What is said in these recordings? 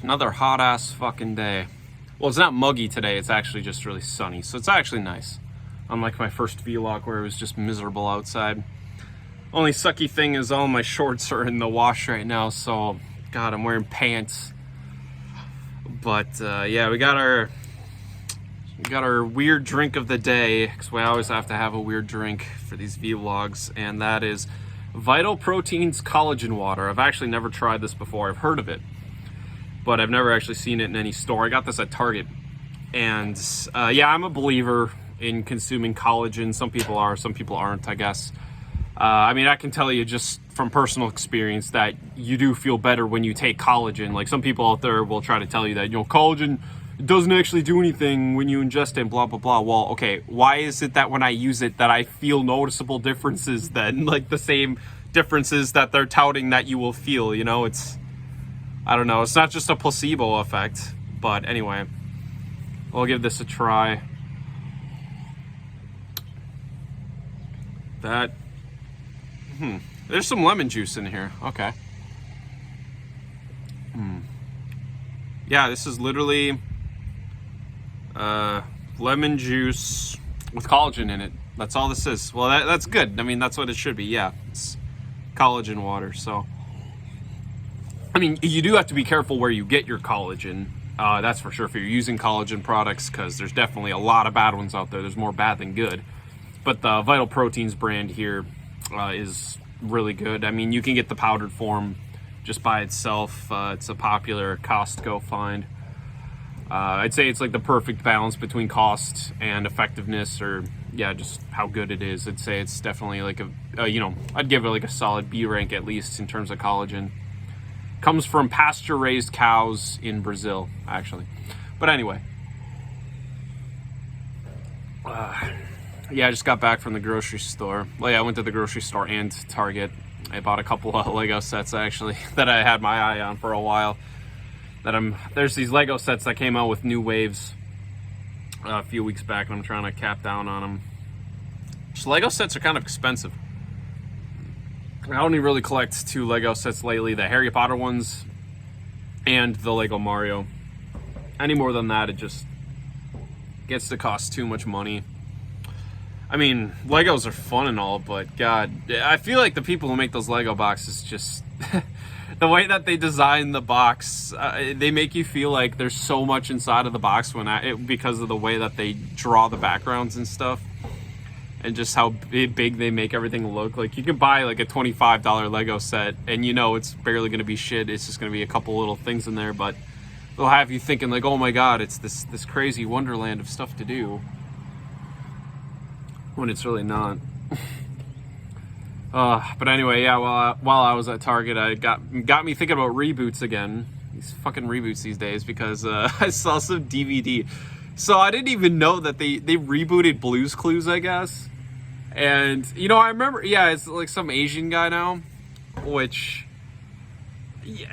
Another hot ass fucking day. Well, it's not muggy today, it's actually just really sunny, so it's actually nice. Unlike my first vlog where it was just miserable outside. Only sucky thing is all my shorts are in the wash right now, so God, I'm wearing pants. But yeah, we got our weird drink of the day, because we always have to have a weird drink for these vlogs, and that is Vital Proteins collagen water. I've actually never tried this before. I've heard of it, but I've never actually seen it in any store. I got this at Target, and yeah, I'm a believer in consuming collagen. Some people are, some people aren't, I guess. I mean, I can tell you just from personal experience that you do feel better when you take collagen. Like, some people out there will try to tell you that, you know, collagen doesn't actually do anything when you ingest it, blah, blah, blah. Well, okay, why is it that when I use it that I feel noticeable differences then? Like, the same differences that they're touting that you will feel, you know? It's, I don't know, it's not just a placebo effect. But anyway, we'll give this a try. That, there's some lemon juice in here. Okay. Yeah, this is literally lemon juice with collagen in it. That's all this is. Well, that's good. I mean, that's what it should be. Yeah, it's collagen water. So, I mean, you do have to be careful where you get your collagen. That's for sure if you're using collagen products, because there's definitely a lot of bad ones out there. There's more bad than good. But the Vital Proteins brand here is really good. I mean, you can get the powdered form just by itself. It's a popular Costco find. I'd say it's like the perfect balance between cost and effectiveness, or yeah, just how good it is. I'd say it's definitely like a you know, I'd give it like a solid B rank at least in terms of collagen. Comes from pasture-raised cows in Brazil, actually. But anyway. Yeah, I just got back from the grocery store. Well, yeah, I went to the grocery store and Target. I bought a couple of Lego sets, actually, that I had my eye on for a while. There's these Lego sets that came out with new waves a few weeks back, and I'm trying to cap down on them. So Lego sets are kind of expensive. I only really collect two Lego sets lately, the Harry Potter ones and the Lego Mario. Any more than that, it just gets to cost too much money. I mean, Legos are fun and all, but God, I feel like the people who make those Lego boxes just... the way that they design the box, they make you feel like there's so much inside of the box because of the way that they draw the backgrounds and stuff. And just how big they make everything look. Like, you can buy like a $25 Lego set and you know it's barely going to be shit. It's just going to be a couple little things in there, but they'll have you thinking like, oh my God, it's this crazy wonderland of stuff to do. When it's really not. But anyway, yeah, while I was at Target, I got me thinking about reboots again. These fucking reboots these days, because I saw some DVD. So I didn't even know that they rebooted Blue's Clues, I guess. And, you know, I remember, yeah, it's like some Asian guy now, which...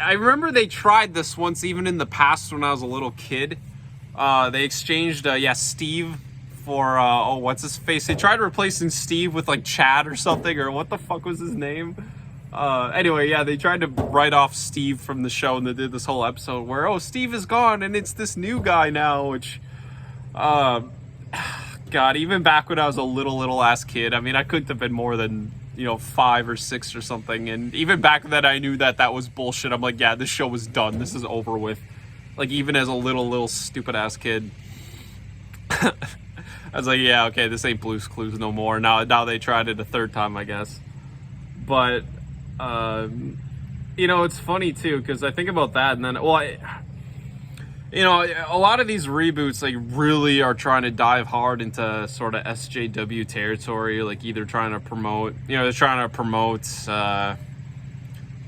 I remember they tried this once, even in the past when I was a little kid. They exchanged, yeah, Steve for, oh, what's his face? They tried replacing Steve with, like, Chad or something, or what the fuck was his name? Anyway, yeah, they tried to write off Steve from the show, and they did this whole episode where, oh, Steve is gone, and it's this new guy now, which, God, even back when I was a little ass kid, I mean, I couldn't have been more than, you know, 5 or 6 or something, and even back then I knew that was bullshit. I'm like, yeah, this show was done, this is over with. Like, even as a little stupid ass kid. I was like, yeah, okay, this ain't Blue's Clues no more. Now they tried it a third time, I guess. But, you know, it's funny, too, because I think about that, and then, well, you know, a lot of these reboots, like, really are trying to dive hard into sort of SJW territory, like, either trying to promote, you know, they're trying to promote,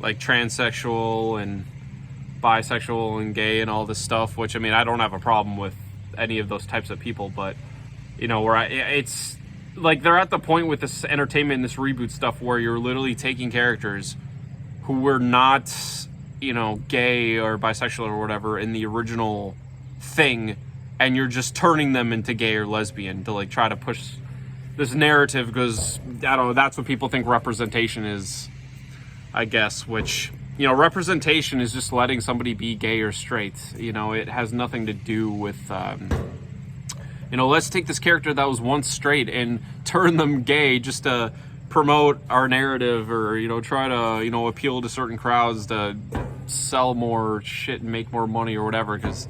like, transsexual and bisexual and gay and all this stuff, which, I mean, I don't have a problem with any of those types of people, but, you know, where it's like they're at the point with this entertainment and this reboot stuff where you're literally taking characters who were not, you know, gay or bisexual or whatever in the original thing, and you're just turning them into gay or lesbian to, like, try to push this narrative, because, I don't know, that's what people think representation is, I guess, which you know, representation is just letting somebody be gay or straight. You know, it has nothing to do with, you know, let's take this character that was once straight and turn them gay just to promote our narrative, or, you know, try to, you know, appeal to certain crowds to sell more shit and make more money or whatever. Because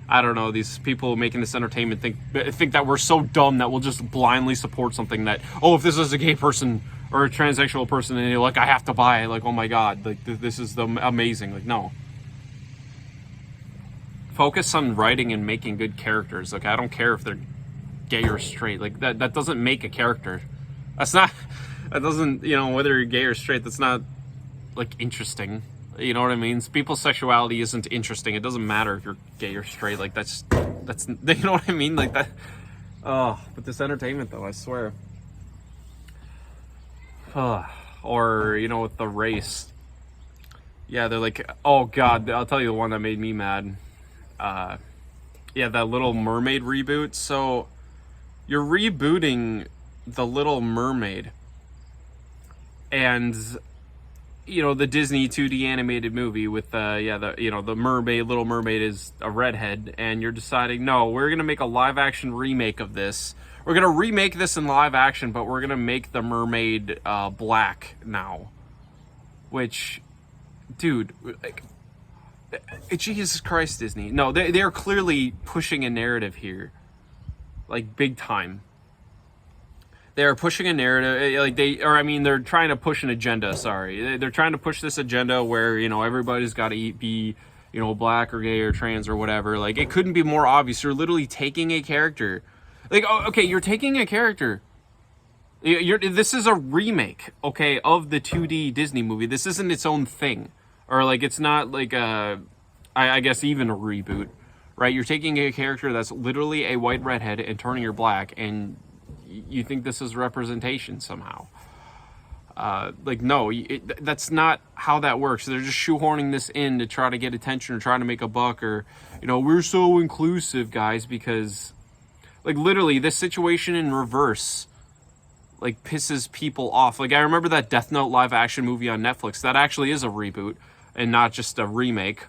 I don't know, these people making this entertainment think that we're so dumb that we'll just blindly support something that, oh, if this is a gay person or a transsexual person and you're like, I have to buy it, like, oh my god, like, this is amazing. Like, no. Focus on writing and making good characters. Like, I don't care if they're gay or straight. Like, that doesn't make a character. That's not, that doesn't, you know, whether you're gay or straight, that's not, like, interesting. You know what I mean? People's sexuality isn't interesting. It doesn't matter if you're gay or straight. Like, that's, you know what I mean? Like, that, oh, but this entertainment, though, I swear. Or, you know, with the race. Yeah, they're like, oh god, I'll tell you the one that made me mad. Yeah, that Little Mermaid reboot. So you're rebooting the Little Mermaid, and, you know, the Disney 2D animated movie with you know, the mermaid, Little Mermaid is a redhead, and you're deciding, no, we're gonna make a live action remake of this. We're gonna remake this in live action, but we're gonna make the mermaid black now. Which, dude, like, Jesus Christ, Disney. No, they're clearly pushing a narrative here. Like, big time. They're pushing a narrative, like, they're trying to push an agenda, sorry. They're trying to push this agenda where, you know, everybody's got to be, you know, black or gay or trans or whatever. Like, it couldn't be more obvious. You're literally taking a character. Like, okay, you're taking a character. This is a remake, okay, of the 2D Disney movie. This isn't its own thing. Or, like, it's not, like, I guess even a reboot, right? You're taking a character that's literally a white redhead and turning her black, and you think this is representation somehow. Like, no, that's not how that works. They're just shoehorning this in to try to get attention or trying to make a buck, or, you know, we're so inclusive, guys, because, like, literally, this situation in reverse, like, pisses people off. Like, I remember that Death Note live action movie on Netflix. That actually is a reboot and not just a remake.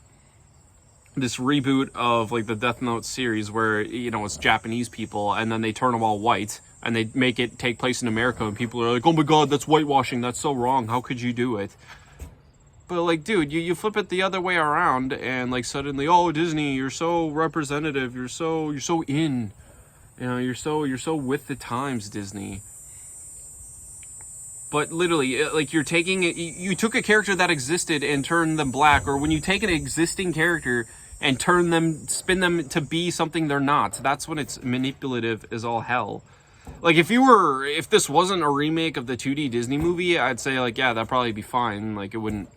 This reboot of, like, the Death Note series where, you know, it's Japanese people and then they turn them all white and they make it take place in America, and people are like, oh my god, that's whitewashing, that's so wrong, how could you do it? But, like, dude, you flip it the other way around and, like, suddenly, oh, Disney, you're so representative, you're so in, you know, you're so with the times, Disney. But literally, like, you took a character that existed and turned them black, or when you take an existing character and spin them to be something they're not, that's when it's manipulative as all hell. Like, if this wasn't a remake of the 2D Disney movie, I'd say, like, yeah, that'd probably be fine. Like, it wouldn't,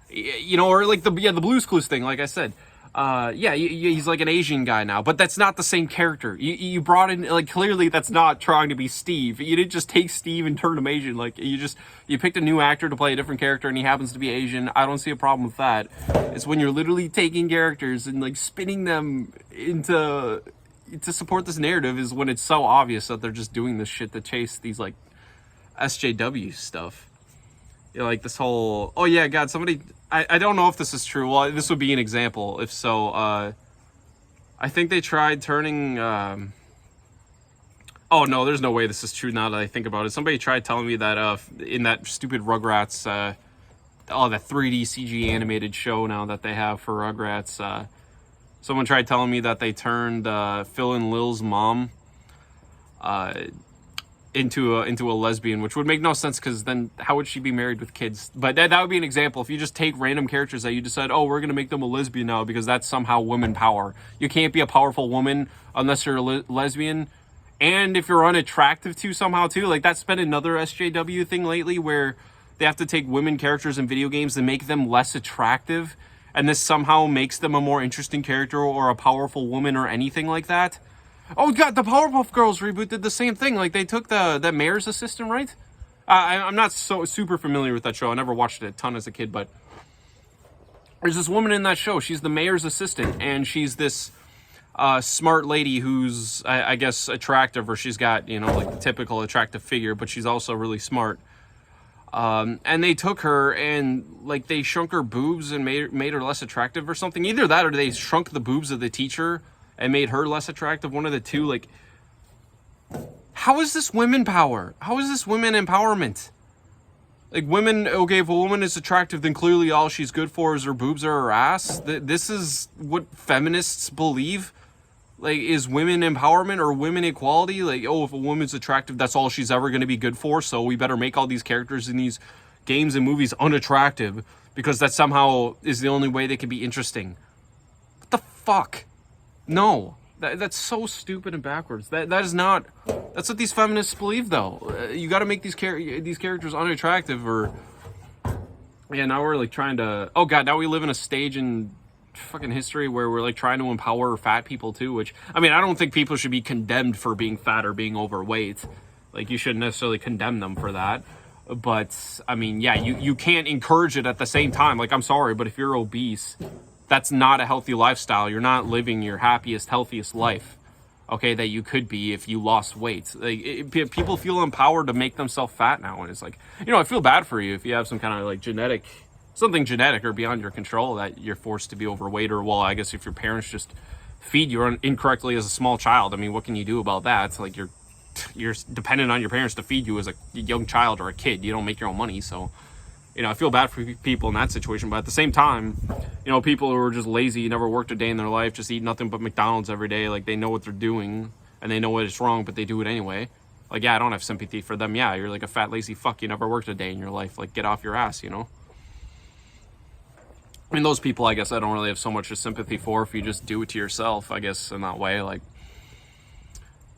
you know, or like the Blue's Clues thing, like I said. Yeah, he's like an Asian guy now, but that's not the same character. You brought in, like, clearly that's not trying to be Steve. You didn't just take Steve and turn him Asian. Like, you picked a new actor to play a different character and he happens to be Asian. I don't see a problem with that. It's when you're literally taking characters and, like, spinning them to support this narrative is when it's so obvious that they're just doing this shit to chase these, like, SJW stuff. You know, like, this whole, oh yeah, god, somebody, I don't know if this is true. Well, this would be an example. If so, I think they tried turning, oh no, there's no way this is true now that I think about it. Somebody tried telling me that, in that stupid Rugrats, that 3D CG animated show now that they have for Rugrats, someone tried telling me that they turned, Phil and Lil's mom, into a lesbian, which would make no sense, because then how would she be married with kids? But that would be an example. If you just take random characters that you decide, oh, we're gonna make them a lesbian now because that's somehow woman power. You can't be a powerful woman unless you're a lesbian, and if you're unattractive too somehow too. Like, that's been another SJW thing lately, where they have to take women characters in video games and make them less attractive, and this somehow makes them a more interesting character or a powerful woman or anything like that. Oh god, the Powerpuff Girls reboot did the same thing. Like, they took the mayor's assistant, right? I'm not so super familiar with that show. I never watched it a ton as a kid, but there's this woman in that show. She's the mayor's assistant, and she's this smart lady who's, I guess, attractive, or she's got, you know, like, the typical attractive figure, but she's also really smart. And they took her and like they shrunk her boobs and made her less attractive or something. Either that or they shrunk the boobs of the teacher and made her less attractive. One of the two. Like, how is this women power? How is this women empowerment? Like, women, okay, if a woman is attractive, then clearly all she's good for is her boobs or her ass. This is what feminists believe. Like, is women empowerment or women equality? Like, oh, if a woman's attractive, that's all she's ever going to be good for, so we better make all these characters in these games and movies unattractive because that somehow is the only way they can be interesting. What the fuck? No. That's so stupid and backwards. That is not... That's what these feminists believe, though. You got to make these characters unattractive, or... Yeah, now we're, like, trying to... Oh, God, now we live in a stage in fucking history where we're, like, trying to empower fat people, too, which... I mean, I don't think people should be condemned for being fat or being overweight. Like, you shouldn't necessarily condemn them for that. But, I mean, yeah, you can't encourage it at the same time. Like, I'm sorry, but if you're obese... That's not a healthy lifestyle. You're not living your happiest, healthiest life, okay, that you could be if you lost weight. Like, people feel empowered to make themselves fat now, and it's like, you know, I feel bad for you if you have some kind of, like, something genetic or beyond your control that you're forced to be overweight, or, well, I guess if your parents just feed you incorrectly as a small child, I mean, what can you do about that? It's like you're dependent on your parents to feed you as a young child or a kid. You don't make your own money, so... You know, I feel bad for people in that situation, but at the same time, you know, people who are just lazy, never worked a day in their life, just eat nothing but McDonald's every day, like, they know what they're doing, and they know what is wrong, but they do it anyway. Like, yeah, I don't have sympathy for them. Yeah, you're like a fat, lazy fuck. You never worked a day in your life. Like, get off your ass, you know? I mean, those people, I guess, I don't really have so much of sympathy for if you just do it to yourself, I guess, in that way, like...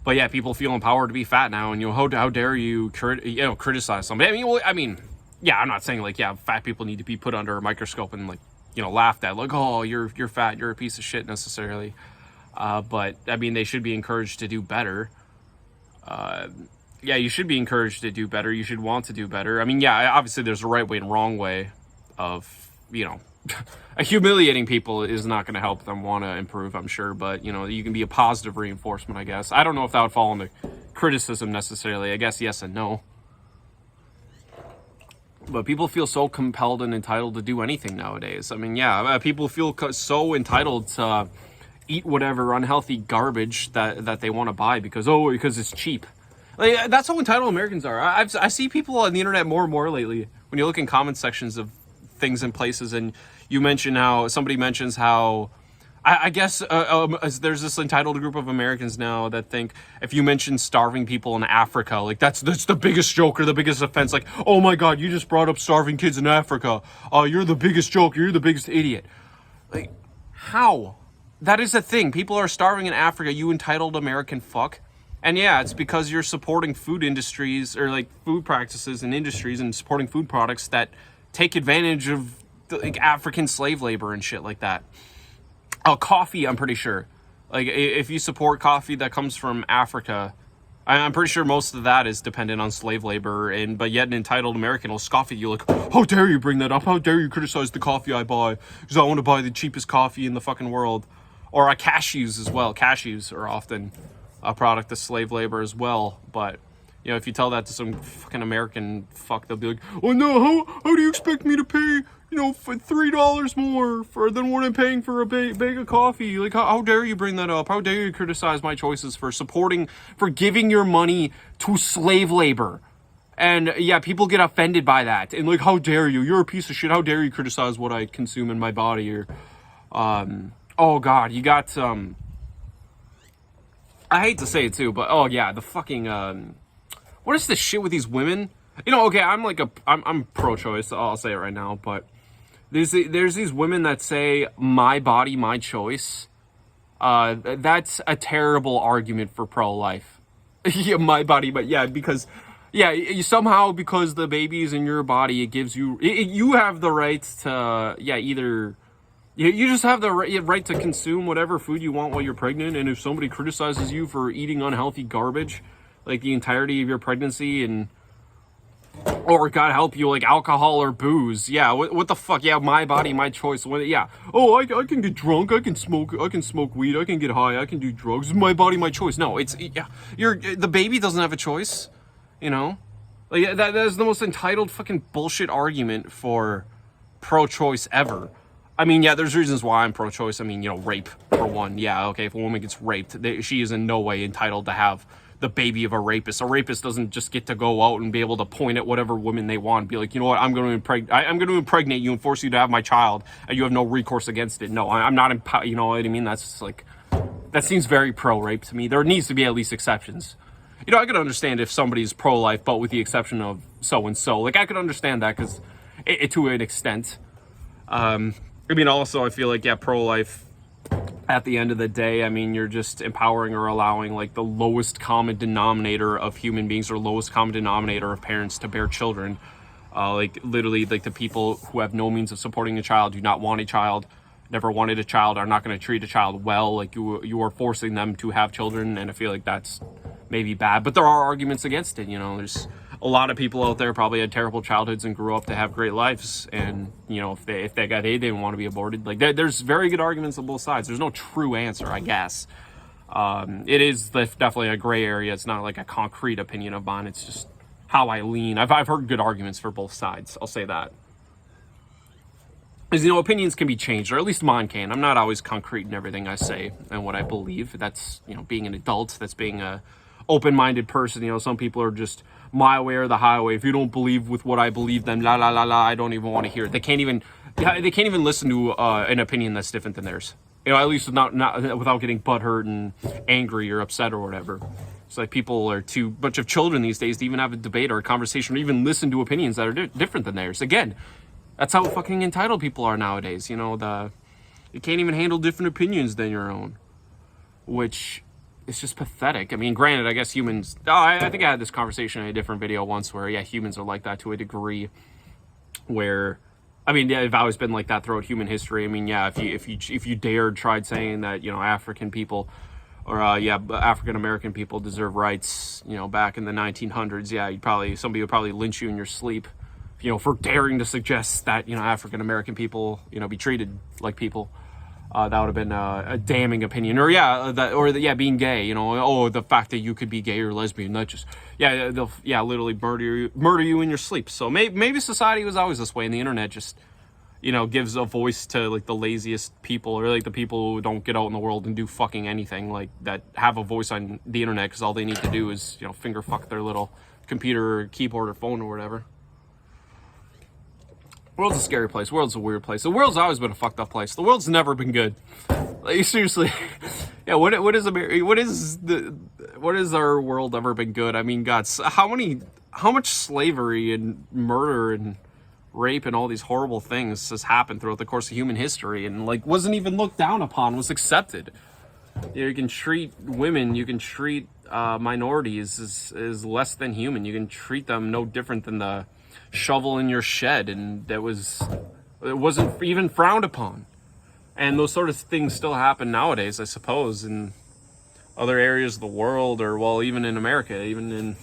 But, yeah, people feel empowered to be fat now, and, you know, how dare you, criticize somebody? I mean... Yeah, I'm not saying, like, yeah, fat people need to be put under a microscope and, like, you know, laughed at. Like, oh, you're fat, you're a piece of shit, necessarily. But, I mean, they should be encouraged to do better. Yeah, you should be encouraged to do better. You should want to do better. I mean, yeah, obviously there's a right way and wrong way of, you know... humiliating people is not going to help them want to improve, I'm sure. But, you know, you can be a positive reinforcement, I guess. I don't know if that would fall into criticism, necessarily. I guess yes and no. But people feel so compelled and entitled to do anything nowadays. I mean, yeah, people feel so entitled to eat whatever unhealthy garbage that they want to buy because it's cheap. Like, that's how entitled Americans are. I see people on the internet more and more lately. When you look in comment sections of things and places, and you mention how somebody mentions how... I guess there's this entitled group of Americans now that think if you mention starving people in Africa, like that's the biggest joke or the biggest offense. Like, oh my God, you just brought up starving kids in Africa. You're the biggest joke. You're the biggest idiot. Like, how? That is a thing. People are starving in Africa, you entitled American fuck. And yeah, it's because you're supporting food industries or like food practices and industries and supporting food products that take advantage of like African slave labor and shit like that. Coffee, I'm pretty sure. Like, if you support coffee that comes from Africa, I'm pretty sure most of that is dependent on slave labor, but yet an entitled American will scoff at you like, how dare you bring that up? How dare you criticize the coffee I buy? Because I want to buy the cheapest coffee in the fucking world. Or cashews as well. Cashews are often a product of slave labor as well, but... You know, if you tell that to some fucking American fuck, they'll be like, oh no, how do you expect me to pay, you know, for $3 more than what I'm paying for a bag of coffee? Like, how dare you bring that up? How dare you criticize my choices for giving your money to slave labor? And yeah, people get offended by that. And like, how dare you? You're a piece of shit. How dare you criticize what I consume in my body? Or, oh God, you got, I hate to say it too, but oh yeah, the fucking, what is this shit with these women? You know, okay, I'm pro-choice, I'll say it right now, but there's these women that say, my body, my choice. That's a terrible argument for pro-life. Yeah, my body, but yeah, because, yeah, somehow because the baby's in your body, it gives you, you have the right to, yeah, either... You just have the right to consume whatever food you want while you're pregnant, and if somebody criticizes you for eating unhealthy garbage, like the entirety of your pregnancy, or God help you, like alcohol or booze. Yeah, what the fuck? Yeah, my body, my choice. Yeah. Oh, I can get drunk. I can smoke weed. I can get high. I can do drugs. My body, my choice. No, it's, yeah, the baby doesn't have a choice, you know? Like, that is the most entitled fucking bullshit argument for pro-choice ever. I mean, yeah, there's reasons why I'm pro-choice. I mean, you know, rape, for one. Yeah, okay, if a woman gets raped, she is in no way entitled to have the baby of a rapist. A rapist doesn't just get to go out and be able to point at whatever women they want and be like, you know what, I'm going to impregnate you and force you to have my child, and you have no recourse against it. No, I'm not, you know what I mean? That's just like, that seems very pro-rape to me. There needs to be at least exceptions. You know, I could understand if somebody's pro-life, but with the exception of so-and-so. Like, I could understand that, because to an extent. I mean, also, I feel like, yeah, pro-life, at the end of the day, I mean, you're just empowering or allowing, like, the lowest common denominator of human beings, or lowest common denominator of parents to bear children. Like, literally, like, the people who have no means of supporting a child, do not want a child, never wanted a child, are not going to treat a child well. Like, you are forcing them to have children, and I feel like that's maybe bad. But there are arguments against it, you know. There's a lot of people out there probably had terrible childhoods and grew up to have great lives, and, you know, if they got AIDS, they didn't want to be aborted. Like, there's very good arguments on both sides. There's no true answer, I guess. It is definitely a gray area. It's not like a concrete opinion of mine. It's just how I lean. I've heard good arguments for both sides, I'll say that. Because, you know, opinions can be changed, or at least mine can. I'm not always concrete in everything I say and what I believe. That's, you know, being an adult. That's being a open-minded person. You know, some people are just my way or the highway. If you don't believe with what I believe, then la la la la, I don't even want to hear it. They can't even listen to an opinion that's different than theirs. You know, at least not without getting butthurt and angry or upset or whatever. It's like people are too bunch of children these days to even have a debate or a conversation or even listen to opinions that are different than theirs. Again, that's how fucking entitled people are nowadays. You know, you can't even handle different opinions than your own, which is just pathetic. I mean, granted, I guess humans. I think I had this conversation in a different video once, where, yeah, humans are like that to a degree. Where, I mean, yeah, they've always been like that throughout human history. I mean, yeah, if you tried saying that, you know, African people, or African American people deserve rights, you know, back in the 1900s, yeah, somebody would probably lynch you in your sleep, you know, for daring to suggest that, you know, African American people, you know, be treated like people. That would have been a damning opinion. Or being gay, you know, the fact that you could be gay or lesbian, not just, they'll literally murder you in your sleep. So maybe society was always this way, and the internet just, you know, gives a voice to, like, the laziest people, or, like, the people who don't get out in the world and do fucking anything, like, that have a voice on the internet, because all they need to do is, you know, finger fuck their little computer or keyboard or phone or whatever. The world's a scary place. The world's a weird place. The world's always been a fucked up place. The world's never been good. Like, seriously. Yeah, what is our world ever been good? I mean, God, how much slavery and murder and rape and all these horrible things has happened throughout the course of human history, and, like, wasn't even looked down upon, was accepted. You know, you can treat women, you can treat minorities as less than human. You can treat them no different than the shovel in your shed, and it wasn't even frowned upon. And those sort of things still happen nowadays, I suppose, in other areas of the world, or, well, even in America, even in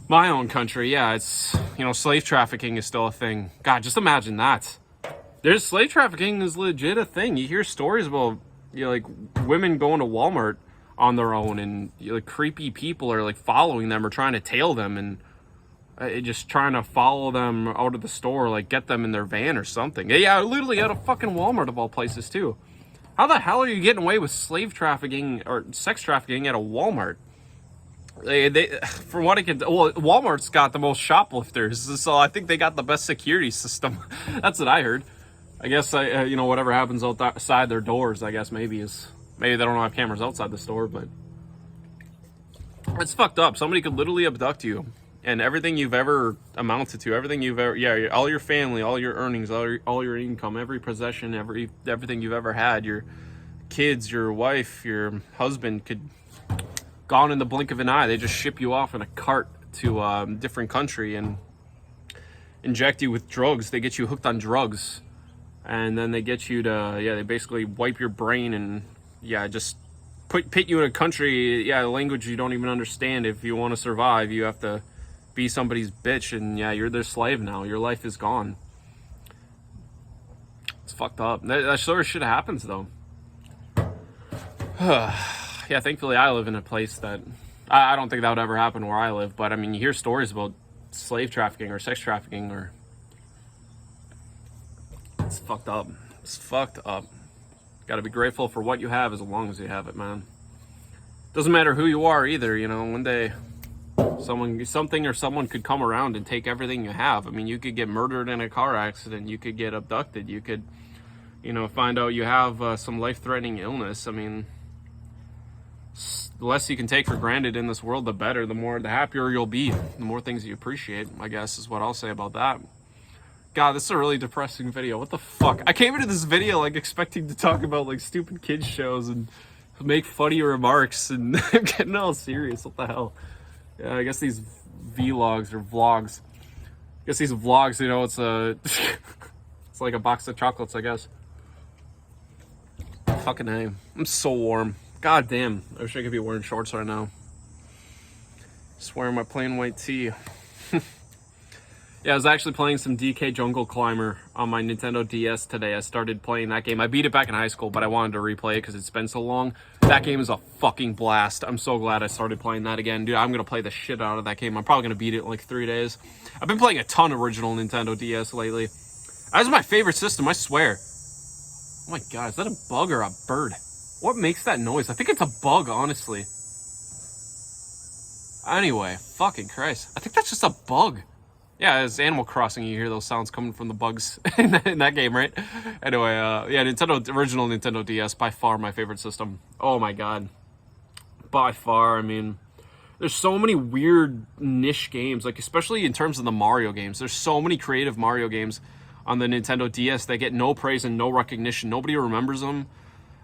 my own country. Yeah, it's, you know, slave trafficking is still a thing. God, just imagine that. Slave trafficking is legit a thing. You hear stories about, you know, like, women going to Walmart on their own, and, you know, like, creepy people are, like, following them or trying to tail them, and just trying to follow them out of the store, like, get them in their van or something. Yeah, literally at a fucking Walmart of all places too. How the hell are you getting away with slave trafficking or sex trafficking at a Walmart? From what I can, well, Walmart's got the most shoplifters, so I think they got the best security system. That's what I heard. I guess you know, whatever happens outside their doors, I guess maybe they don't have cameras outside the store, but it's fucked up. Somebody could literally abduct you, and everything you've ever amounted to, everything you've ever, all your family, all your earnings, all your income, every possession, everything you've ever had, your kids, your wife, your husband, could gone in the blink of an eye. They just ship you off in a cart to a different country and inject you with drugs. They get you hooked on drugs, and then they get you to, they basically wipe your brain and, just put you in a country, a language you don't even understand. If you want to survive, you have to be somebody's bitch, and you're their slave now. Your life is gone. It's fucked up. That sort of shit happens, though. Thankfully I live in a place that I don't think that would ever happen where I live, but I mean, you hear stories about slave trafficking or sex trafficking, or it's fucked up. It's fucked up. Got to be grateful for what you have as long as you have it, man. Doesn't matter who you are either, you know. One day something or someone could come around and take everything you have. I mean, you could get murdered in a car accident, you could get abducted, you could, you know, find out you have some life-threatening illness. I mean, the less you can take for granted in this world, the better. The happier you'll be, the more things you appreciate, I guess, is what I'll say about that. God, this is a really depressing video. What the fuck? I came into this video like expecting to talk about like stupid kids shows and make funny remarks, and I'm getting all serious. What the hell? Yeah, I guess these vlogs or vlogs. I guess these vlogs, you know, it's a it's like a box of chocolates, I guess. Fucking A. I'm so warm. God damn. I wish I could be wearing shorts right now. Just wearing my plain white tee. Yeah, I was actually playing some DK Jungle Climber on my Nintendo DS today. I started playing that game. I beat it back in high school, but I wanted to replay it because it's been so long. That game is a fucking blast. I'm so glad I started playing that again. Dude, I'm going to play the shit out of that game. I'm probably going to beat it in like 3 days. I've been playing a ton of original Nintendo DS lately. That's my favorite system, I swear. Oh my god, is that a bug or a bird? What makes that noise? I think it's a bug, honestly. Anyway, fucking Christ. I think that's just a bug. Yeah, it's Animal Crossing. You hear those sounds coming from the bugs in that game, right? Anyway, yeah, original Nintendo DS, by far my favorite system. Oh my god. By far, I mean, there's so many weird niche games, like especially in terms of the Mario games. There's so many creative Mario games on the Nintendo DS that get no praise and no recognition. Nobody remembers them.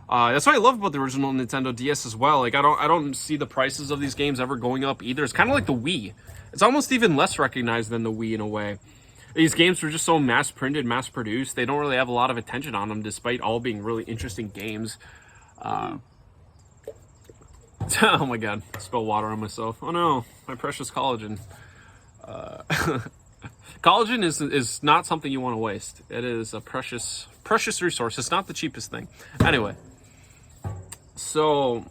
That's what I love about the original Nintendo DS as well. Like, I don't see the prices of these games ever going up either. It's kind of like the Wii. It's almost even less recognized than the Wii in a way. These games were just so mass-printed, mass-produced. They don't really have a lot of attention on them, despite all being really interesting games. Oh my god, I spilled water on myself. Oh no, my precious collagen. Collagen is not something you want to waste. It is a precious resource. It's not the cheapest thing. Anyway, so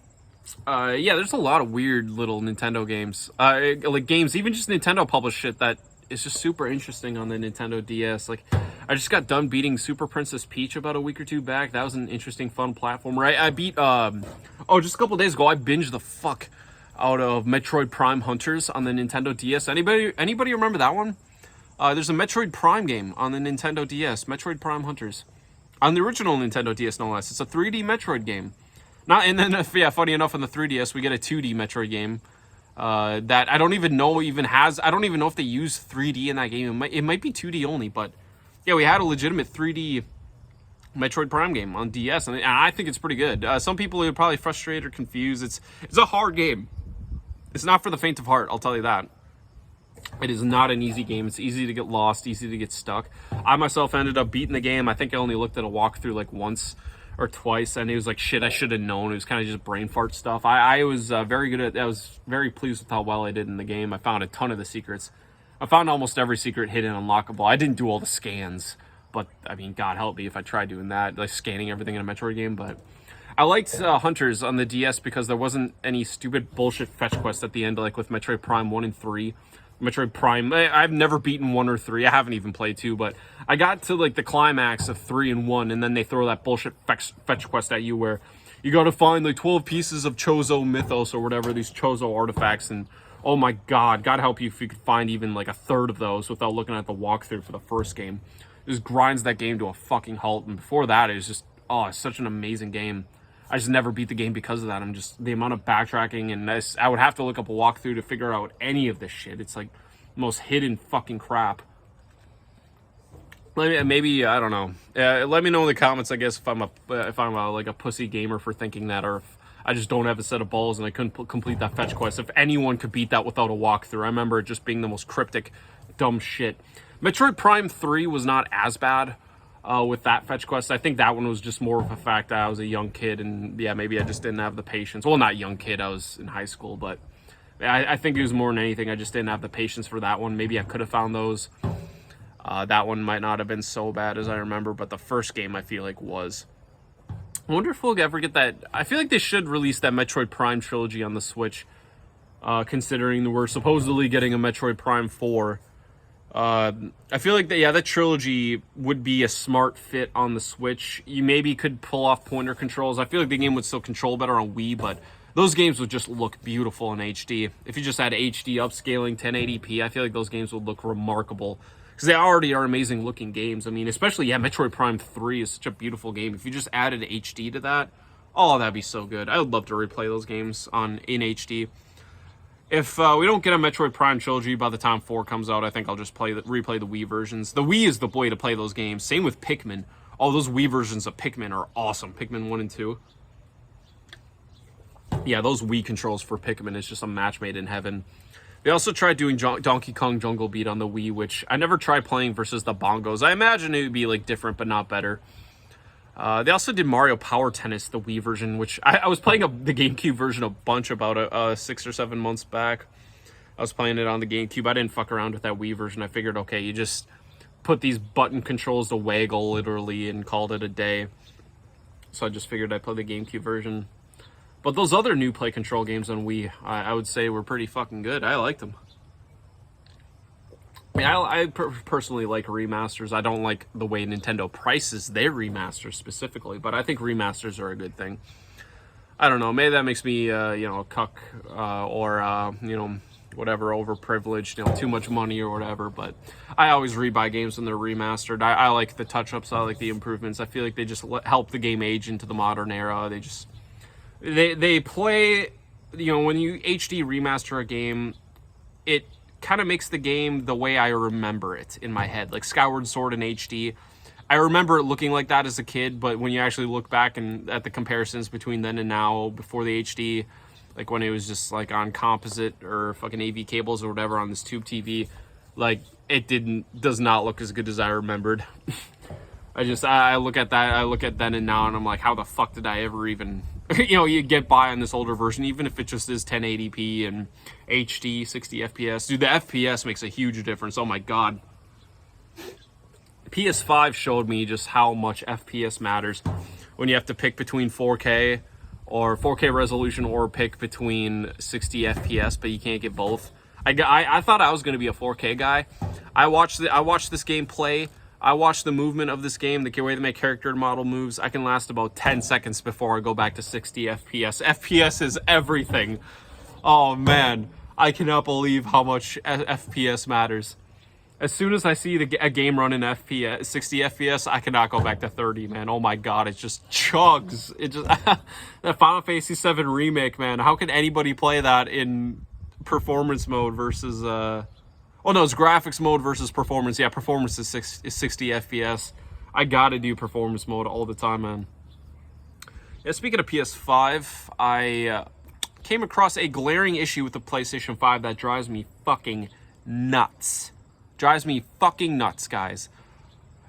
yeah, there's a lot of weird little Nintendo games, like games, even just Nintendo published shit that is just super interesting on the Nintendo DS. Like, I just got done beating Super Princess Peach about a week or two back. That was an interesting, fun platformer. I beat just a couple days ago, I binged the fuck out of Metroid Prime Hunters on the Nintendo DS. Anybody remember that one? There's a Metroid Prime game on the Nintendo DS, Metroid Prime Hunters, on the original Nintendo DS, no less. It's a 3D Metroid game. And then, yeah, funny enough, on the 3DS, we get a 2D Metroid game that I don't even know I don't even know if they use 3D in that game. It might be 2D only, but yeah, we had a legitimate 3D Metroid Prime game on DS, and I think it's pretty good. Some people are probably frustrated or confused. It's a hard game. It's not for the faint of heart, I'll tell you that. It is not an easy game. It's easy to get lost, easy to get stuck. I myself ended up beating the game. I think I only looked at a walkthrough like once or twice, and it was like, shit, I should have known. It was kind of just brain fart stuff. I was very good at, I was very pleased with how well I did in the game. I found a ton of the secrets. I found almost every secret hidden unlockable. I didn't do all the scans, but I mean, God help me if I tried doing that, like scanning everything in a Metroid game. But I liked Hunters on the DS because there wasn't any stupid bullshit fetch quest at the end, like with Metroid Prime 1 and 3. Metroid Prime, I've never beaten 1 or 3. I haven't even played 2, but I got to like the climax of 3 and 1, and then they throw that bullshit fetch quest at you where you got to find like 12 pieces of Chozo mythos or whatever, these Chozo artifacts, and oh my god, God help you if you could find even like a third of those without looking at the walkthrough for the first game. It just grinds that game to a fucking halt, and before that, it was just, oh, it's such an amazing game. I just never beat the game because of that. I'm just, the amount of backtracking, and I would have to look up a walkthrough to figure out any of this shit. It's like the most hidden fucking crap. Maybe I don't know. Let me know in the comments, I guess, if I'm like a pussy gamer for thinking that, or if I just don't have a set of balls and I couldn't complete that fetch quest. If anyone could beat that without a walkthrough, I remember it just being the most cryptic, dumb shit. Metroid Prime 3 was not as bad. With that fetch quest. I think that one was just more of a fact that I was a young kid, and yeah, maybe I just didn't have the patience. Well, not young kid, I was in high school, but I think it was more than anything, I just didn't have the patience for that one. Maybe I could have found those. That one might not have been so bad as I remember, but the first game I feel like was. I wonder if we'll ever get that. I feel like they should release that Metroid Prime trilogy on the Switch, considering we're supposedly getting a Metroid Prime 4 I feel like that trilogy would be a smart fit on the Switch. You maybe could pull off pointer controls. I feel like the game would still control better on Wii, but those games would just look beautiful in HD. If you just had HD upscaling 1080p, I feel like those games would look remarkable. Because they already are amazing looking games. I mean, especially, yeah, Metroid Prime 3 is such a beautiful game. If you just added HD to that, oh, that'd be so good. I would love to replay those games in HD. If we don't get a Metroid Prime trilogy by the time 4 comes out, I think I'll just replay the Wii versions. The Wii is the way to play those games. Same with Pikmin. Oh, those Wii versions of Pikmin are awesome. Pikmin 1 and 2. Yeah, those Wii controls for Pikmin is just a match made in heaven. They also tried doing Donkey Kong Jungle Beat on the Wii, which I never tried playing versus the bongos. I imagine it would be like different, but not better. They also did Mario Power Tennis, the Wii version, which I was playing the GameCube version a bunch about 6 or 7 months back. I was playing it on the GameCube. I didn't fuck around with that Wii version. I figured, okay, you just put these button controls to waggle, literally, and called it a day. So I just figured I'd play the GameCube version. But those other new play control games on Wii, I would say were pretty fucking good. I liked them. I personally like remasters. I don't like the way Nintendo prices their remasters specifically, but I think remasters are a good thing. I don't know. Maybe that makes me, a cuck or, whatever, overprivileged, too much money or whatever. But I always rebuy games when they're remastered. I like the touch-ups. I like the improvements. I feel like they just help the game age into the modern era. They play, when you HD remaster a game, it kind of makes the game the way I remember it in my head. Like Skyward Sword in HD, I remember it looking like that as a kid, but when you actually look back and at the comparisons between then and now, before the HD, like when it was just like on composite or fucking AV cables or whatever on this tube TV, like it does not look as good as I remembered. I look at that, I look at then and now, and I'm like, how the fuck did I ever even, you get by on this older version, even if it just is 1080p and HD, 60 FPS. Dude, the FPS makes a huge difference. Oh my god. PS5 showed me just how much FPS matters when you have to pick between 4K or 4K resolution or pick between 60 FPS, but you can't get both. I thought I was going to be a 4K guy. I watched this game play. I watch the movement of this game, the way that my character model moves. I can last about 10 seconds before I go back to 60 FPS. FPS is everything. Oh man, I cannot believe how much FPS matters. As soon as I see a game running 60 FPS, I cannot go back to 30, man. Oh my god, it just chugs. That Final Fantasy VII Remake, man. How can anybody play that in performance mode versus... Oh no, it's graphics mode versus performance. Yeah, performance is 60 FPS. I gotta do performance mode all the time, man. Yeah, speaking of PS5, I came across a glaring issue with the PlayStation 5 that drives me fucking nuts. Drives me fucking nuts, guys.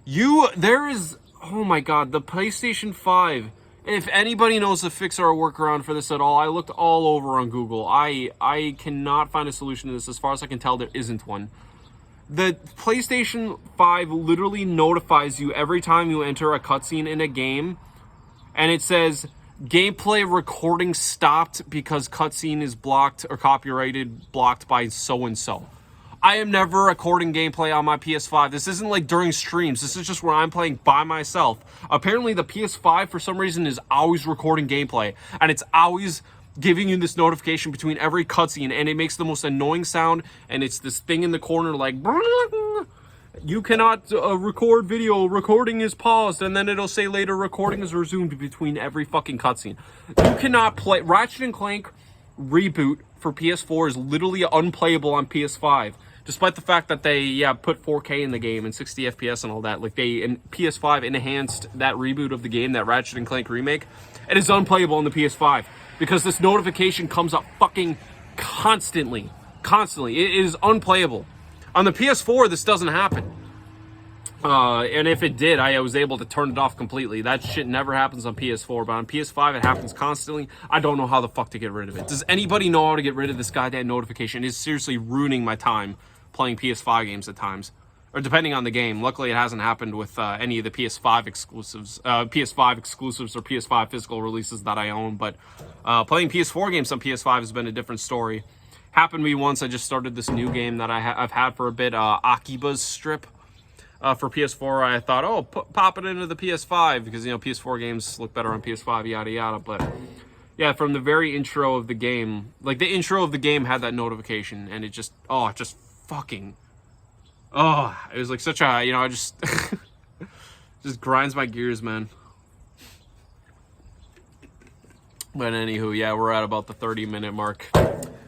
Oh my god, the PlayStation 5. If anybody knows a fix or a workaround for this at all, I looked all over on Google. I cannot find a solution to this. As far as I can tell, there isn't one. The PlayStation 5 literally notifies you every time you enter a cutscene in a game, and it says, gameplay recording stopped because cutscene is blocked or copyrighted blocked by so-and-so. I am never recording gameplay on my PS5. This isn't like during streams. This is just where I'm playing by myself. Apparently the PS5 for some reason is always recording gameplay, and it's always giving you this notification between every cutscene, and it makes the most annoying sound, and it's this thing in the corner like, you cannot record video, recording is paused, and then it'll say later recording is resumed between every fucking cutscene. You cannot play Ratchet & Clank Reboot for PS4 is literally unplayable on PS5. Despite the fact that they, put 4K in the game and 60 FPS and all that. Like, PS5 enhanced that reboot of the game, that Ratchet & Clank remake. It is unplayable on the PS5. Because this notification comes up fucking constantly. Constantly. It is unplayable. On the PS4, this doesn't happen. And if it did, I was able to turn it off completely. That shit never happens on PS4, but on PS5, it happens constantly. I don't know how the fuck to get rid of it. Does anybody know how to get rid of this goddamn notification? It is seriously ruining my time playing PS5 games at times. Or depending on the game. Luckily, it hasn't happened with any of the PS5 exclusives. PS5 exclusives or PS5 physical releases that I own. But playing PS4 games on PS5 has been a different story. Happened to me once. I just started this new game that I've had for a bit, Akiba's Strip. For PS4, I thought, oh, pop it into the PS5 because, you know, PS4 games look better on PS5, yada yada. But yeah, from the very intro of the game, like the intro of the game had that notification, and it just, oh, it just fucking, oh, it was like such a, you know, I just, just grinds my gears, man. But anywho, yeah, we're at about the 30-minute mark.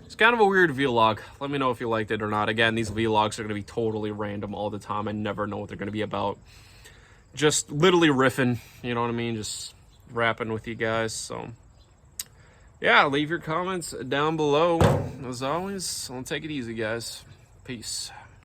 It's kind of a weird vlog. Let me know if you liked it or not. Again, these vlogs are going to be totally random all the time. I never know what they're going to be about. Just literally riffing, you know what I mean? Just rapping with you guys. So, yeah, leave your comments down below. As always, I'll take it easy, guys. Peace.